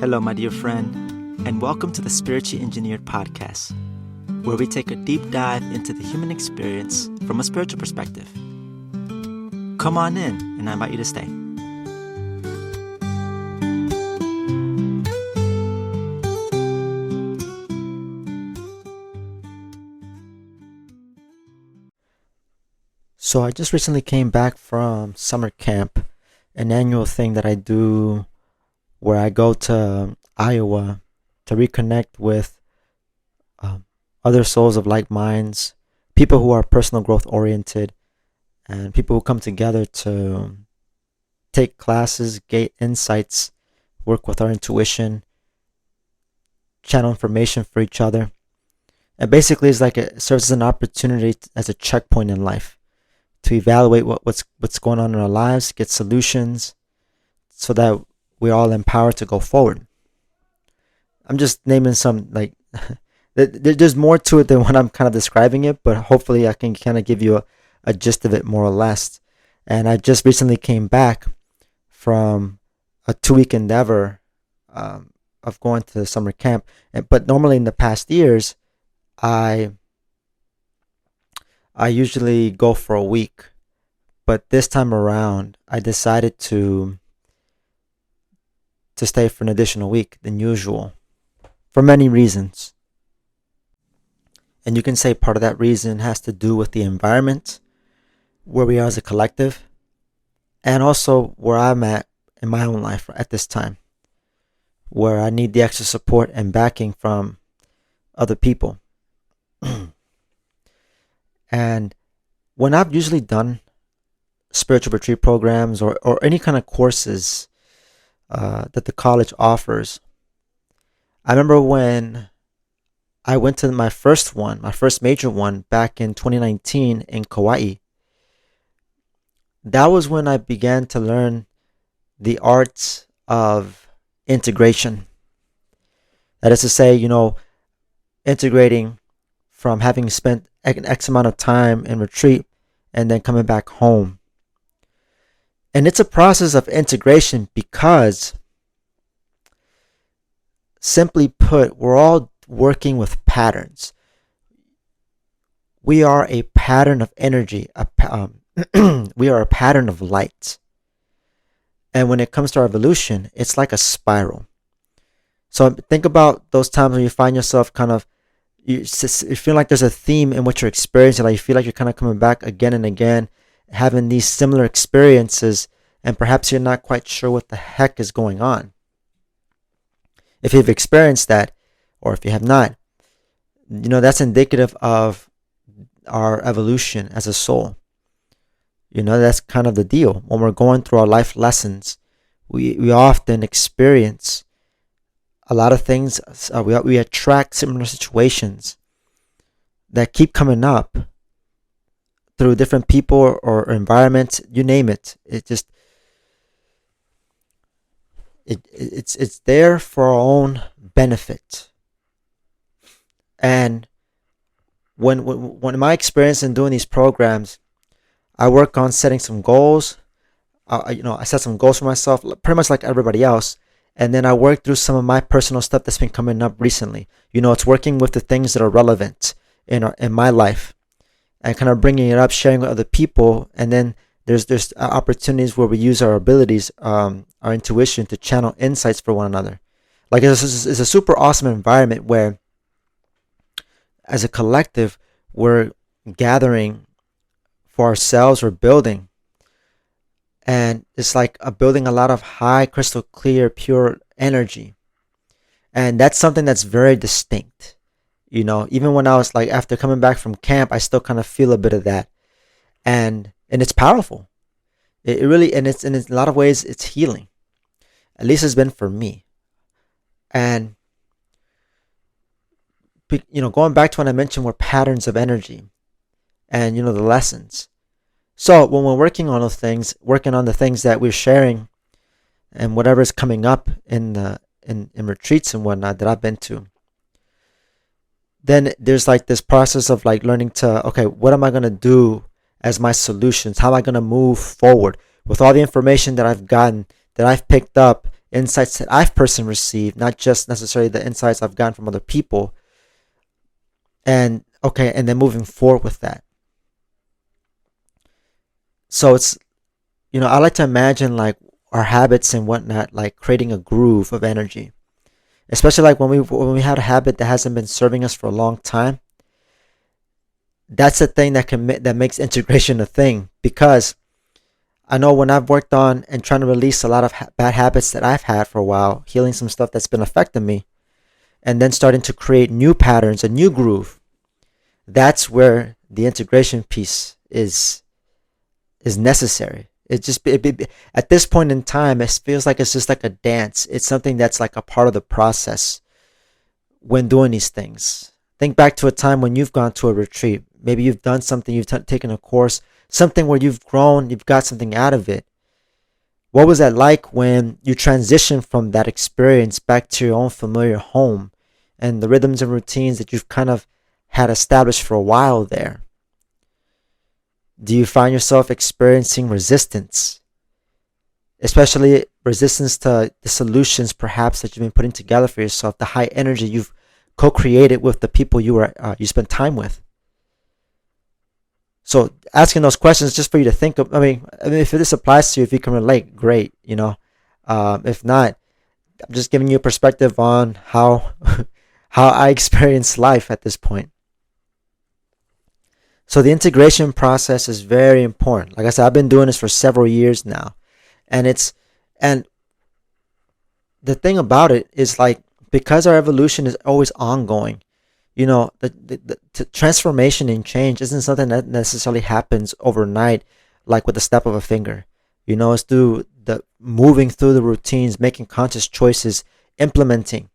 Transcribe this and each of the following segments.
Hello, my dear friend, and welcome to the Spiritually Engineered Podcast, where we take a deep dive into the human experience from a spiritual perspective. Come on in, and I invite you to stay. So I just recently came back from summer camp, an annual thing that I do where I go to Iowa to reconnect with other souls of like minds, people who are personal growth oriented, and people who come together to take classes, gain insights, work with our intuition, channel information for each other. And basically it serves as an opportunity as a checkpoint in life to evaluate what's going on in our lives, get solutions so that we're all empowered to go forward. I'm just naming some, there's more to it than what I'm kind of describing it, but hopefully I can kind of give you a gist of it more or less. And I just recently came back from a 2-week endeavor of going to the summer camp. But normally in the past years, I usually go for a week. But this time around, I decided to stay for an additional week than usual for many reasons. And you can say part of that reason has to do with the environment, where we are as a collective, and also where I'm at in my own life at this time, where I need the extra support and backing from other people. And when I've usually done spiritual retreat programs or any kind of courses that the college offers, I remember when I went to my first major one back in 2019 in Kauai. That was when I began to learn the arts of integration. That is to say, integrating from having spent an X amount of time in retreat and then coming back home. And it's a process of integration because, simply put, we're all working with patterns. We are a pattern of energy. We are a pattern of light. And when it comes to our evolution, it's like a spiral. So think about those times when you find yourself you feel like there's a theme in what you're experiencing. Like you feel like you're kind of coming back again and again, having these similar experiences, and perhaps you're not quite sure what the heck is going on. If you've experienced that, or if you have not, that's indicative of our evolution as a soul. That's kind of the deal. When we're going through our life lessons, we often experience a lot of things. We attract similar situations that keep coming up through different people or environments, you name it. It's there for our own benefit. And when my experience in doing these programs, I work on setting some goals. I set some goals for myself, pretty much like everybody else. And then I work through some of my personal stuff that's been coming up recently. It's working with the things that are relevant in my life, and kind of bringing it up, sharing with other people. And then there's opportunities where we use our abilities, our intuition, to channel insights for one another. Like it's a super awesome environment where, as a collective, we're gathering for ourselves, we're building. And it's like building a lot of high, crystal clear, pure energy. And that's something that's very distinct. Even when I was after coming back from camp, I still kind of feel a bit of that. And it's powerful. It really, and it's in a lot of ways, it's healing. At least it's been for me. And, going back to when I mentioned we're patterns of energy and, the lessons. So when we're working on those things, working on the things that we're sharing and whatever is coming up in retreats and whatnot that I've been to, then there's this process of learning to, okay, what am I going to do as my solutions? How am I going to move forward with all the information that I've gotten, that I've picked up insights that I've personally received, not just necessarily the insights I've gotten from other people. And okay, and then moving forward with that. So it's, I like to imagine like our habits and whatnot, like creating a groove of energy. Especially like when we had a habit that hasn't been serving us for a long time. That's the thing that makes integration a thing, because I know when I've worked on and trying to release a lot of bad habits that I've had for a while, healing some stuff that's been affecting me, and then starting to create new patterns, a new groove. That's where the integration piece is necessary. At this point in time, it feels like it's just like a dance. It's something that's like a part of the process when doing these things. Think back to a time when you've gone to a retreat. Maybe you've done something, you've taken a course, something where you've grown, you've got something out of it. What was that like when you transitioned from that experience back to your own familiar home and the rhythms and routines that you've kind of had established for a while there? Do you find yourself experiencing resistance? Especially resistance to the solutions perhaps that you've been putting together for yourself, the high energy you've co-created with the people you spend time with. So asking those questions just for you to think of. I mean, if this applies to you, if you can relate, great. If not, I'm just giving you a perspective on how how I experience life at this point. So the integration process is very important. Like I said, I've been doing this for several years now, and the thing about it is like, because our evolution is always ongoing, the transformation and change isn't something that necessarily happens overnight, like with the step of a finger. It's through the moving through the routines, making conscious choices, implementing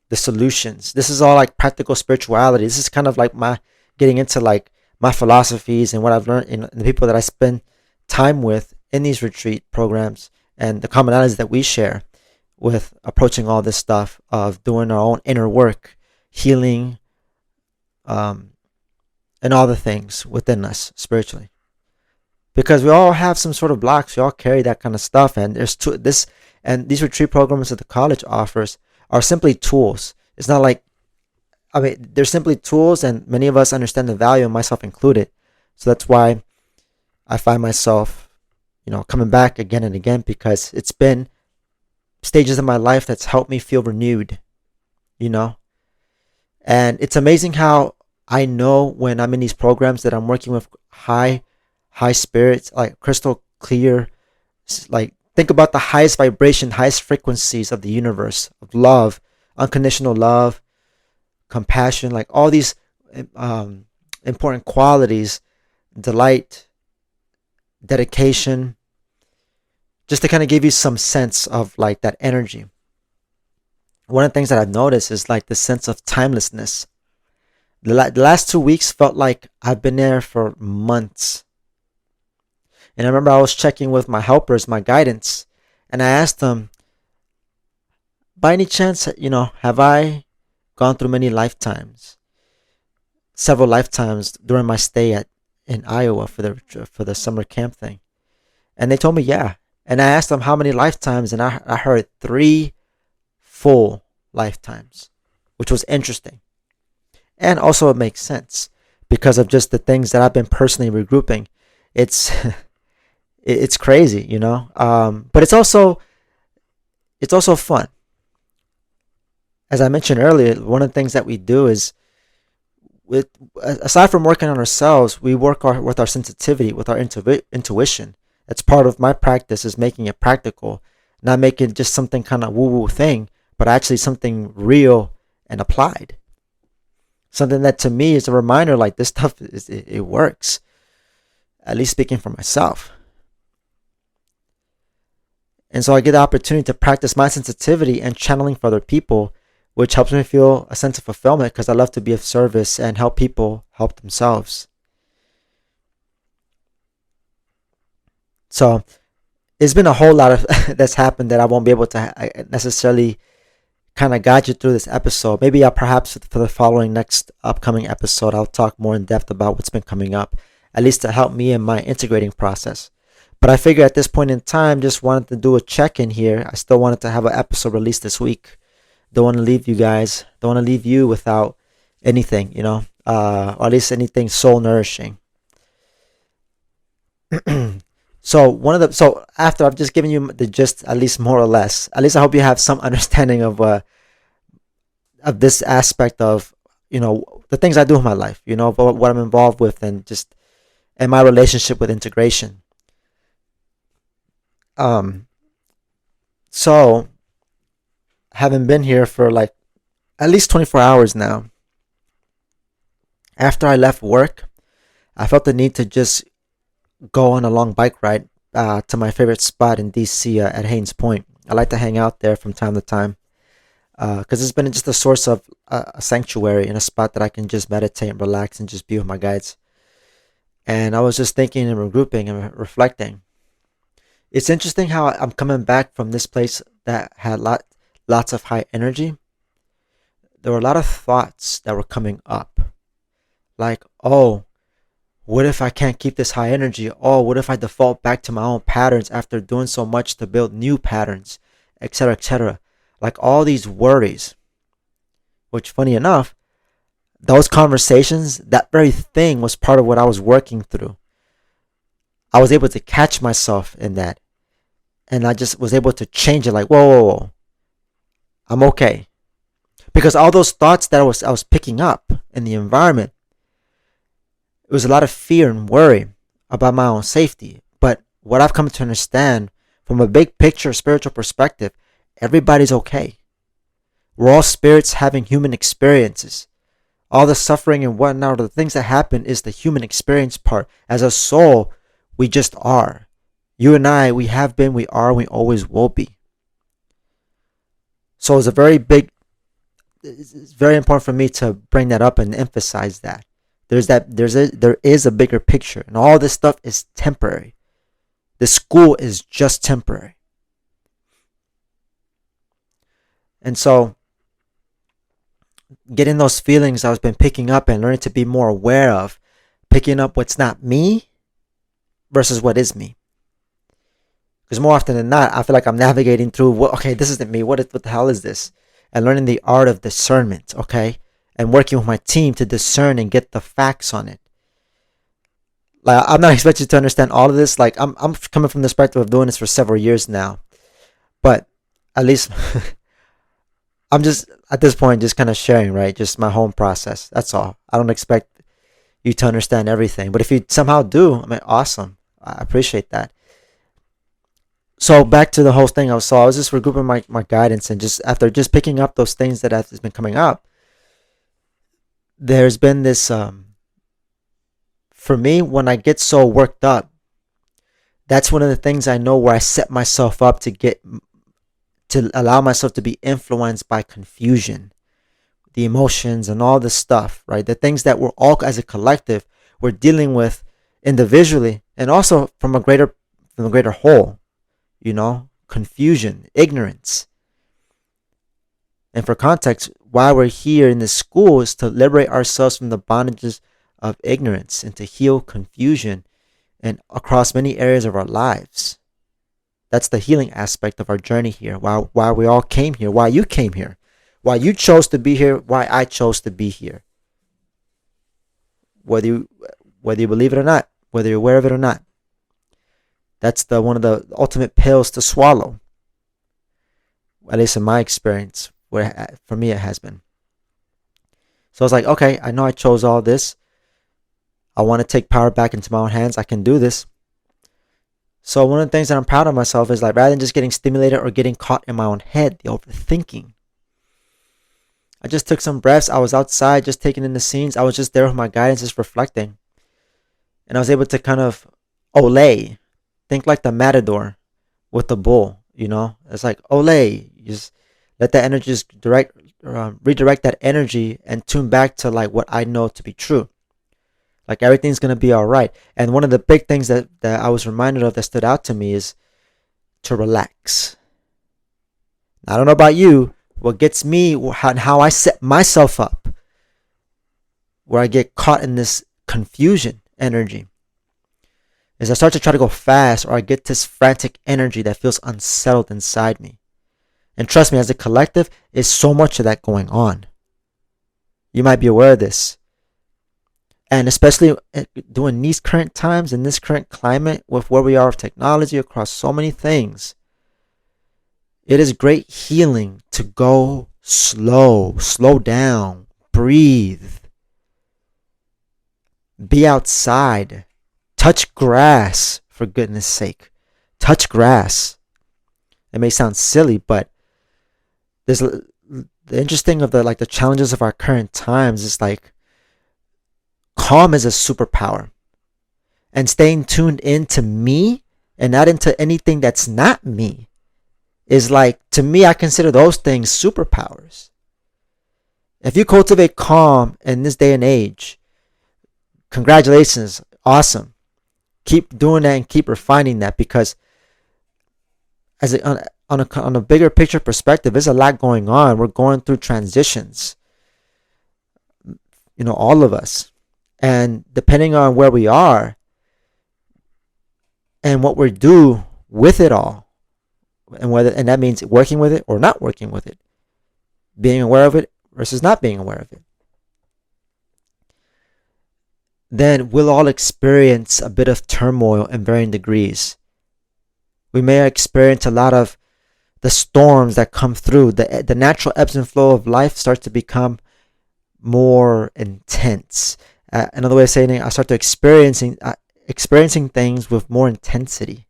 the solutions. This is all like practical spirituality. This is kind of like my getting into like my philosophies and what I've learned in the people that I spend time with in these retreat programs, and the commonalities that we share with approaching all this stuff of doing our own inner work, healing, and all the things within us spiritually. Because we all have some sort of blocks. We all carry that kind of stuff, and these retreat programs that the college offers are simply tools. It's not like, they're simply tools, and many of us understand the value, myself included. So that's why I find myself, coming back again and again, because it's been stages of my life that's helped me feel renewed, And it's amazing how I know when I'm in these programs that I'm working with high spirits, like crystal clear, like think about the highest vibration, highest frequencies of the universe, of love, unconditional love, compassion, like all these important qualities, delight, dedication, just to kind of give you some sense of like that energy. One of the things that I've noticed is like the sense of timelessness. The last 2 weeks felt like I've been there for months. And I remember I was checking with my helpers, my guidance, and I asked them, by any chance, have I gone through many lifetimes, several lifetimes during my stay in Iowa for the summer camp thing? And they told me, yeah. And I asked them how many lifetimes, and I heard 3 full lifetimes, which was interesting. And also it makes sense because of just the things that I've been personally regrouping. It's it's crazy, but it's also fun. As I mentioned earlier, one of the things that we do is, aside from working on ourselves, we work with our sensitivity, with our intuition. That's part of my practice, is making it practical, not making just something kind of woo-woo thing, but actually something real and applied. Something that to me is a reminder, like this stuff, it works. At least speaking for myself. And so I get the opportunity to practice my sensitivity and channeling for other people, which helps me feel a sense of fulfillment, because I love to be of service and help people help themselves. So it's been a whole lot of that's happened that I won't be able to necessarily kind of guide you through this episode. Maybe I'll perhaps for the following next upcoming episode, I'll talk more in depth about what's been coming up, at least to help me in my integrating process. But I figured at this point in time, just wanted to do a check-in here. I still wanted to have an episode released this week. Don't want to leave you guys. Don't want to leave you without anything, or at least anything soul nourishing. So after I've just given you the gist, at least more or less, at least I hope you have some understanding of this aspect of the things I do in my life, what I'm involved with, and my relationship with integration. So having been here for like at least 24 hours now, after I left work, I felt the need to just go on a long bike ride to my favorite spot in DC at Haynes Point. I like to hang out there from time to time because it's been just a source of a sanctuary and a spot that I can just meditate and relax and just be with my guides. And I was just thinking and regrouping and reflecting. It's interesting how I'm coming back from this place that had lots of high energy. There were a lot of thoughts that were coming up. Like, oh, what if I can't keep this high energy? Oh, what if I default back to my own patterns after doing so much to build new patterns, etc., etc. Like all these worries, which funny enough, those conversations, that very thing was part of what I was working through. I was able to catch myself in that. And I just was able to change it like, whoa, whoa, whoa. I'm okay. Because all those thoughts that I was picking up in the environment, it was a lot of fear and worry about my own safety. But what I've come to understand from a big picture spiritual perspective, everybody's okay. We're all spirits having human experiences. All the suffering and whatnot, the things that happen is the human experience part. As a soul, we just are. You and I, we have been, we are, we always will be. So it's very important for me to bring that up and emphasize that. There is a bigger picture, and all this stuff is temporary. The school is just temporary. And so getting those feelings I've been picking up and learning to be more aware of, picking up what's not me versus what is me. Because more often than not, I feel like I'm navigating through, okay, this isn't me. What the hell is this? And learning the art of discernment, okay? And working with my team to discern and get the facts on it. Like, I'm not expecting you to understand all of this. Like, I'm coming from the perspective of doing this for several years now. But at least I'm just, at this point, just kind of sharing, right? Just my home process. That's all. I don't expect you to understand everything. But if you somehow do, I mean, awesome. I appreciate that. So back to the whole thing, I was just regrouping my guidance, and just after just picking up those things that have been coming up, there's been this, for me, when I get so worked up, that's one of the things I know where I set myself up to allow myself to be influenced by confusion, the emotions and all this stuff, right? The things that we're all as a collective, we're dealing with individually and also from a greater whole. Confusion, ignorance. And for context, why we're here in this school is to liberate ourselves from the bondages of ignorance and to heal confusion and across many areas of our lives. That's the healing aspect of our journey here. Why we all came here, why you came here, why you chose to be here, why I chose to be here. Whether you believe it or not, whether you're aware of it or not. That's one of the ultimate pills to swallow. At least in my experience, for me it has been. So I was like, okay, I know I chose all this. I want to take power back into my own hands. I can do this. So one of the things that I'm proud of myself is like, rather than just getting stimulated or getting caught in my own head, the overthinking, I just took some breaths. I was outside just taking in the scenes. I was just there with my guidance, just reflecting. And I was able to kind of olay. Think like the matador with the bull, It's like, olay. You just let that energy just redirect that energy and tune back to like what I know to be true. Like everything's going to be all right. And one of the big things that I was reminded of that stood out to me is to relax. I don't know about you. What gets me, how I set myself up, where I get caught in this confusion energy, is I start to try to go fast, or I get this frantic energy that feels unsettled inside me. And trust me, as a collective, is so much of that going on. You might be aware of this. And especially during these current times, in this current climate, with where we are with technology across so many things, it is great healing to go slow down, breathe, be outside, touch grass, for goodness sake. Touch grass. It may sound silly, but there's the interesting of the challenges of our current times is like calm is a superpower. And staying tuned into me and not into anything that's not me is like, to me, I consider those things superpowers. If you cultivate calm in this day and age, congratulations, awesome. Keep doing that and keep refining that, because on a bigger picture perspective, there's a lot going on. We're going through transitions, all of us. And depending on where we are and what we do with it all, and that means working with it or not working with it, being aware of it versus not being aware of it, then we'll all experience a bit of turmoil in varying degrees. We may experience a lot of the storms that come through. The natural ebbs and flow of life starts to become more intense. Another way of saying it, I start to experiencing things with more intensity.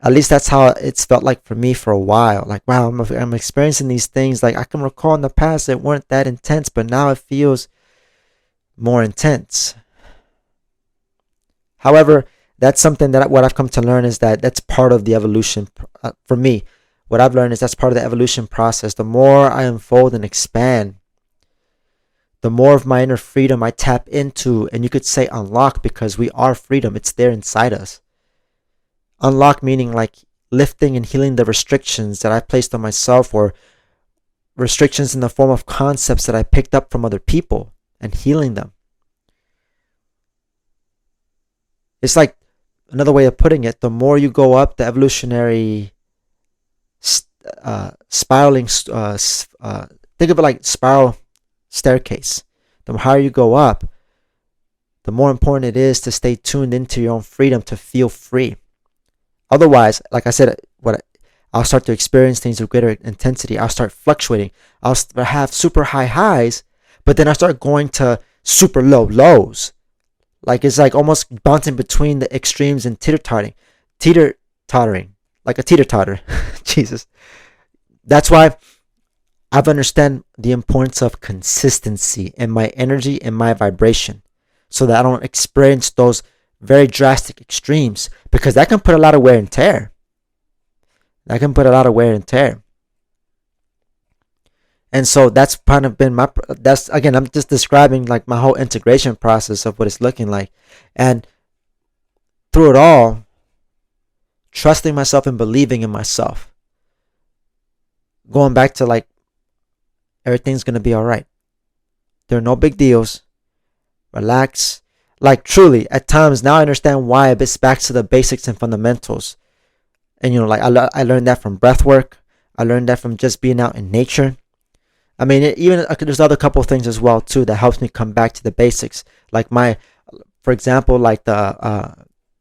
At least that's how it's felt like for me for a while. Like, wow, I'm experiencing these things. Like, I can recall in the past that weren't that intense, but now it feels more intense. However, that's something that what I've come to learn is that that's part of the evolution. For me, what I've learned is that's part of the evolution process. The more I unfold and expand, the more of my inner freedom I tap into, and you could say unlock, because we are freedom. It's there inside us. Unlock meaning like lifting and healing the restrictions that I placed on myself, or restrictions in the form of concepts that I picked up from other people, and healing them. It's like, another way of putting it, the more you go up the evolutionary spiraling, think of it like spiral staircase. The higher you go up, the more important it is to stay tuned into your own freedom, to feel free. Otherwise, like I said, I'll start to experience things with greater intensity. I'll start fluctuating. I'll have super high highs, but then I start going to super low lows. Like, it's like almost bouncing between the extremes and teeter-tottering, like a teeter-totter. Jesus. That's why I've understand the importance of consistency in my energy and my vibration, so that I don't experience those very drastic extremes, because that can put a lot of wear and tear. And so that's kind of been again, I'm just describing like my whole integration process of what it's looking like. And through it all, trusting myself and believing in myself. Going back to like, everything's going to be all right. There are no big deals. Relax. Like, truly, at times now I understand why it's back to the basics and fundamentals. And like I learned that from breath work. I learned that from just being out in nature. I mean, there's other couple of things as well too that helps me come back to the basics. Like for example, like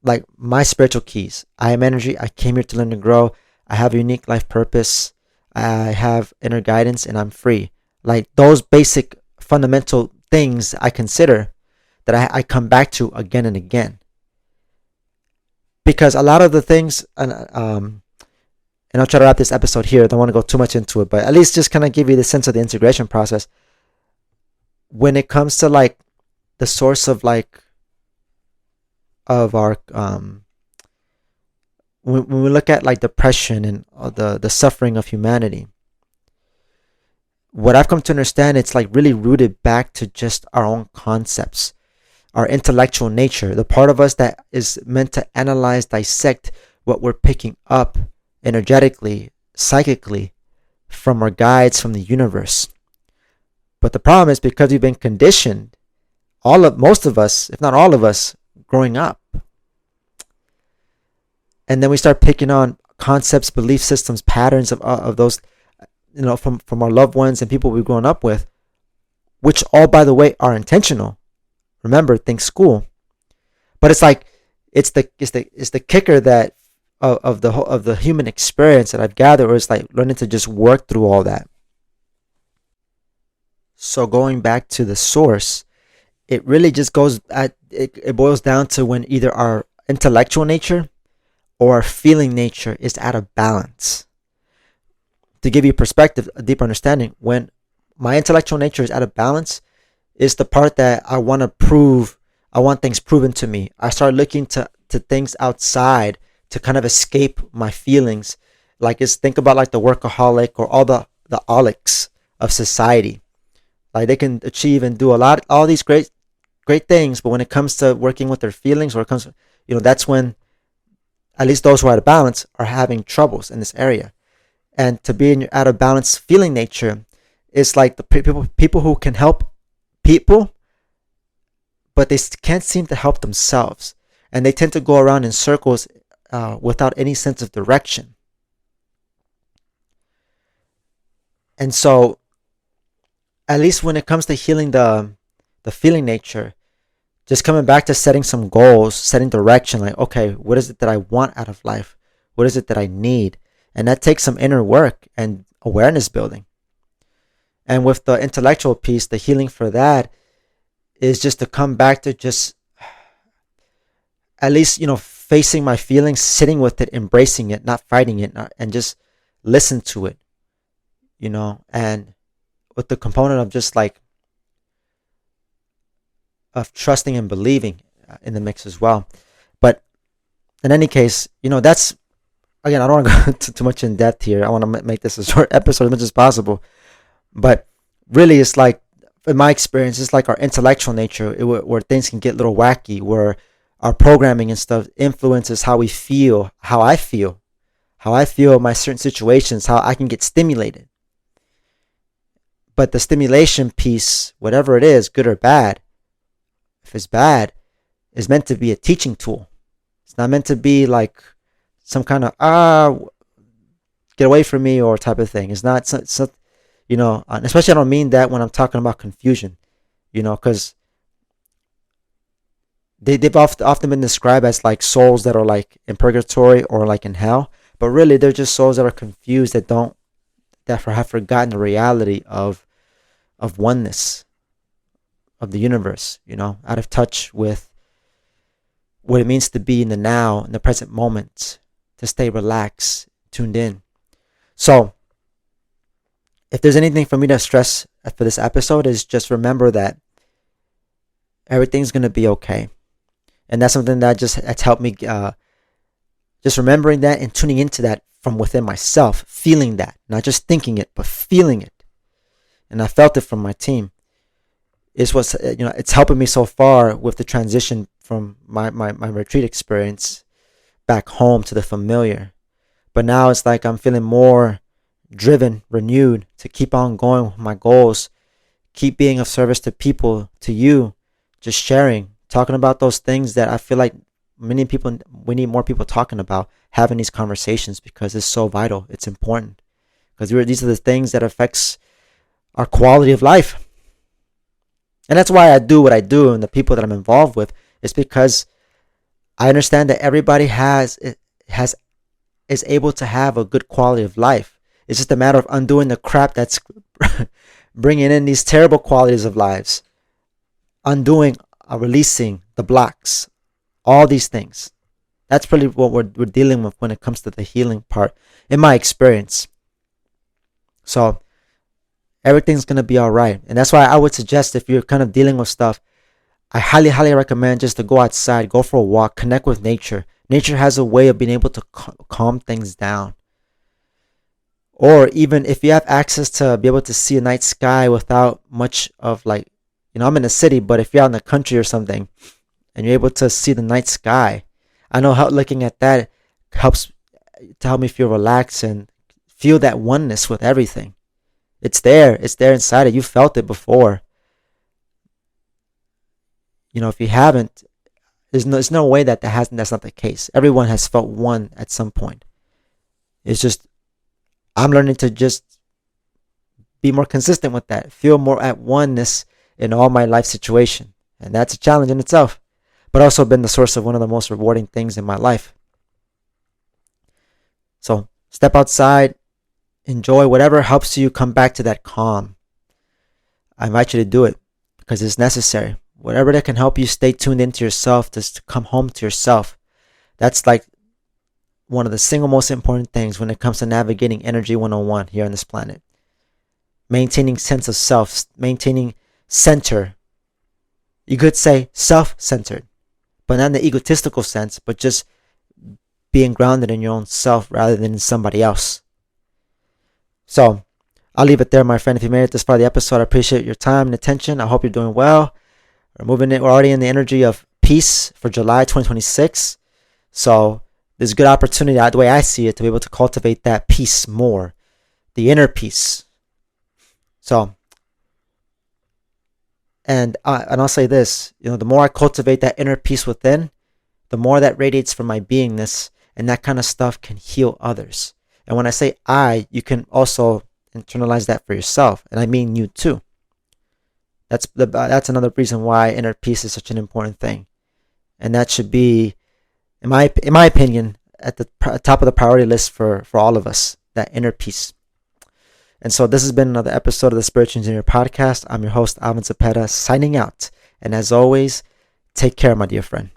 like my spiritual keys. I am energy. I came here to learn and grow. I have a unique life purpose. I have inner guidance, and I'm free. Like, those basic fundamental things I consider that I come back to again and again. Because a lot of the things, and I'll try to wrap this episode here. I don't want to go too much into it, but at least just kind of give you the sense of the integration process. When it comes to like the source of like of our when we look at like depression and the suffering of humanity, what I've come to understand, it's like really rooted back to just our own concepts, our intellectual nature, the part of us that is meant to analyze, dissect what we're picking up energetically, psychically, from our guides from the universe. But the problem is, because we've been conditioned, most of us, if not all of us, growing up, and then we start picking on concepts, belief systems, patterns of those, from our loved ones and people we've grown up with, which all, by the way, are intentional. Remember, think school. But it's like it's the kicker that of the human experience that I've gathered, where it's like learning to just work through all that. So going back to the source, it really just it boils down to when either our intellectual nature or our feeling nature is out of balance. To give you perspective, a deeper understanding, when my intellectual nature is out of balance, is the part that I want to prove. I want things proven to me. I start looking to things outside to kind of escape my feelings. Think about like the workaholic or all the olics of society. Like they can achieve and do all these great things, but when it comes to working with their feelings, or it comes, that's when at least those who are out of balance are having troubles in this area. And to be in your out of balance feeling nature is like the people who can help people, but they can't seem to help themselves, and they tend to go around in circles without any sense of direction. And so, at least when it comes to healing the feeling nature, just coming back to setting some goals, setting direction, like, okay, what is it that I want out of life? What is it that I need? And that takes some inner work and awareness building. And with the intellectual piece, the healing for that is just to come back to just at least, facing my feelings, sitting with it, embracing it, not fighting it, and just listen to it, and with the component of just like of trusting and believing in the mix as well. But in any case, that's, again, I don't want to go too much in depth here. I want to make this a short episode as much as possible. But really, it's like, in my experience, it's like our intellectual nature, where things can get a little wacky, where our programming and stuff influences how we feel, how I feel in my certain situations, how I can get stimulated. But the stimulation piece, whatever it is, good or bad, if it's bad, is meant to be a teaching tool. It's not meant to be like some kind of get away from me or type of thing. It's not, and especially I don't mean that when I'm talking about confusion, because they've often been described as like souls that are like in purgatory or like in hell, but really they're just souls that are confused, that have forgotten the reality of oneness of the universe, out of touch with what it means to be in the now, in the present moment, to stay relaxed, tuned in. So if there's anything for me to stress for this episode, is just remember that everything's going to be okay. And that's something that that's helped me, just remembering that and tuning into that from within myself, feeling that, not just thinking it, but feeling it. And I felt it from my team. Is what's, it's helping me so far with the transition from my retreat experience back home to the familiar. But now it's like I'm feeling more driven, renewed to keep on going with my goals, keep being of service to people, to you, just sharing, talking about those things that I feel like we need more people talking about, having these conversations, because it's so vital, it's important, because these are the things that affects our quality of life. And that's why I do what I do, and the people that I'm involved with, is because I understand that everybody is able to have a good quality of life. It's just a matter of undoing the crap that's bringing in these terrible qualities of lives, undoing, releasing the blocks, all these things. That's really what we're dealing with when it comes to the healing part, in my experience. So everything's going to be all right. And that's why I would suggest, if you're kind of dealing with stuff, I highly, highly recommend just to go outside, go for a walk, connect with nature. Nature has a way of being able to calm things down. Or even if you have access to be able to see a night sky without much of like, I'm in the city, but if you're out in the country or something and you're able to see the night sky, I know how looking at that helps to help me feel relaxed and feel that oneness with everything. It's there inside it. You felt it before. If you haven't, There's no way that's not the case. Everyone has felt one at some point. It's just I'm learning to just be more consistent with that, feel more at oneness in all my life situation. And that's a challenge in itself, but also been the source of one of the most rewarding things in my life. So step outside, enjoy whatever helps you come back to that calm. I invite you to do it because it's necessary. Whatever that can help you stay tuned into yourself, just to come home to yourself. That's like one of the single most important things when it comes to navigating Energy 101 here on this planet. Maintaining sense of self, maintaining center. You could say self-centered, but not in the egotistical sense, but just being grounded in your own self rather than in somebody else. So, I'll leave it there, my friend. If you made it this far of the episode, I appreciate your time and attention. I hope you're doing well. We're already in the energy of peace for July 2026. So, there's a good opportunity, the way I see it, to be able to cultivate that peace more, the inner peace. So, and I'll say this, the more I cultivate that inner peace within, the more that radiates from my beingness, and that kind of stuff can heal others. And when I say you can also internalize that for yourself, and I mean you too. That's another reason why inner peace is such an important thing, and that should be, in my opinion, at the top of the priority list for all of us. That inner peace. And so this has been another episode of the Spiritual Engineer Podcast. I'm your host, Alvin Cepeda, signing out. And as always, take care, my dear friend.